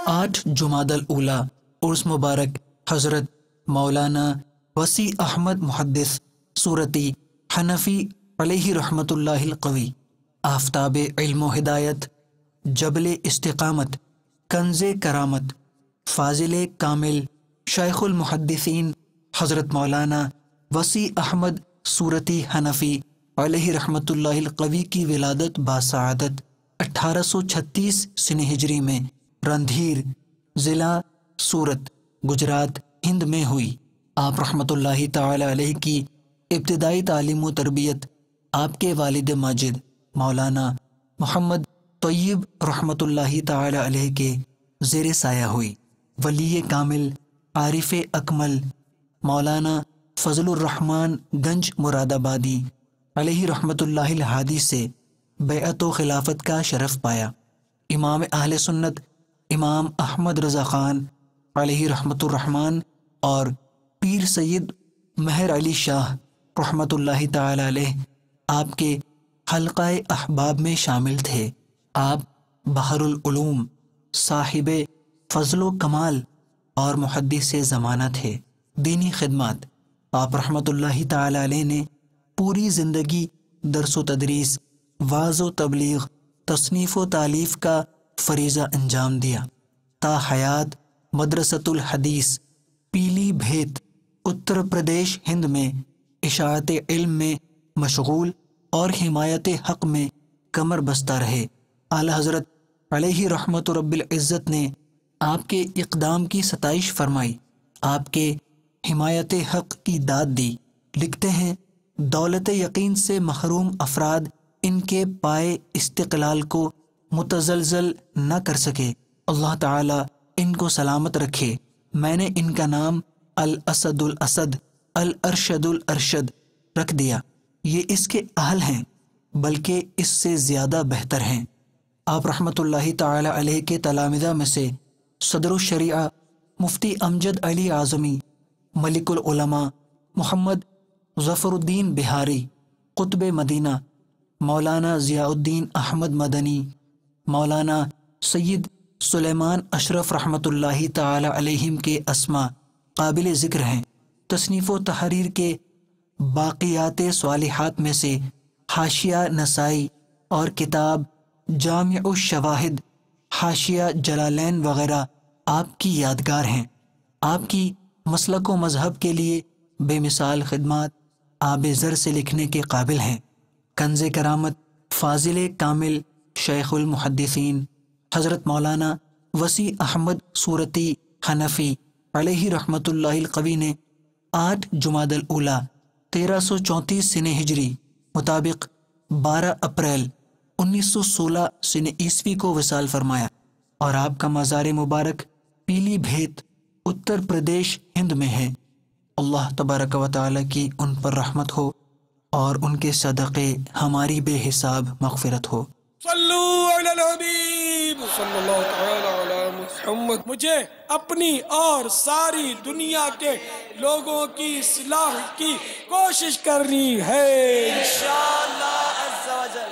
8 جمادی الاولیٰ عرس مبارک حضرت مولانا وسیع احمد محدث صورتی حنفی علیہ رحمت اللہ القوی، آفتاب علم و ہدایت، جبل استقامت، کنز کرامت، فاضل کامل، شیخ المحدثین حضرت مولانا وسیع احمد صورتی حنفی علیہ رحمت اللہ القوی کی ولادت باسعادت 1836 سن ہجری میں رندھیر ضلع سورت گجرات ہند میں ہوئی۔ آپ رحمت اللہ تعالی علیہ کی ابتدائی تعلیم و تربیت آپ کے والد ماجد مولانا محمد طیب رحمت اللہ تعالی علیہ کے زیر سایہ ہوئی۔ ولی کامل عارف اکمل مولانا فضل الرحمن گنج مراد آبادی علیہ رحمت اللہ الہادی سے بیعت و خلافت کا شرف پایا۔ امام اہل سنت امام احمد رضا خان علیہ رحمت الرحمن اور پیر سید مہر علی شاہ رحمت اللہ تعالی علیہ آپ کے حلقہ احباب میں شامل تھے۔ آپ بحر العلوم، صاحب فضل و کمال اور محدث زمانہ تھے۔ دینی خدمات، آپ رحمت اللہ تعالی علیہ نے پوری زندگی درس و تدریس، وعظ و تبلیغ، تصنیف و تالیف کا فریضہ انجام دیا۔ تا حیات مدرسۃ الحدیث پیلی بھیت اتر پردیش ہند میں اشاعت علم میں مشغول اور حمایت حق میں کمر بستہ رہے۔ اعلی حضرت علیہ رحمت رب العزت نے آپ کے اقدام کی ستائش فرمائی، آپ کے حمایت حق کی داد دی۔ لکھتے ہیں، دولت یقین سے محروم افراد ان کے پائے استقلال کو متزلزل نہ کر سکے۔ اللہ تعالی ان کو سلامت رکھے۔ میں نے ان کا نام الاسد الاسد، الارشد الارشد رکھ دیا۔ یہ اس کے اہل ہیں، بلکہ اس سے زیادہ بہتر ہیں۔ آپ رحمت اللہ تعالی علیہ کے تلامذہ میں سے صدر الشریعہ مفتی امجد علی اعظمی، ملک العلماء محمد ظفر الدین بہاری، قطب مدینہ مولانا ضیاء الدین احمد مدنی، مولانا سید سلیمان اشرف رحمت اللہ تعالی علیہم کے اسماء قابل ذکر ہیں۔ تصنیف و تحریر کے باقیات صالحات میں سے حاشیہ نسائی اور کتاب جامع الشواہد، حاشیہ جلالین وغیرہ آپ کی یادگار ہیں۔ آپ کی مسلک و مذہب کے لیے بے مثال خدمات آب زر سے لکھنے کے قابل ہیں۔ کنز کرامت فاضل کامل شیخ المحدثین حضرت مولانا وسیع احمد صورتی حنفی علیہ رحمت اللہ القوی نے 8 جمادی الاولیٰ 1334 سن ہجری مطابق 12 اپریل 1916 سن عیسوی کو وصال فرمایا، اور آپ کا مزار مبارک پیلی بھیت اتر پردیش ہند میں ہے۔ اللہ تبارک و تعالی کی ان پر رحمت ہو اور ان کے صدقے ہماری بے حساب مغفرت ہو۔ صلو علی الحبیب صلی اللہ تعالی علی محمد۔ مجھے اپنی اور ساری دنیا کے لوگوں کی اصلاح کی کوشش کرنی ہے انشاءاللہ عز و جل۔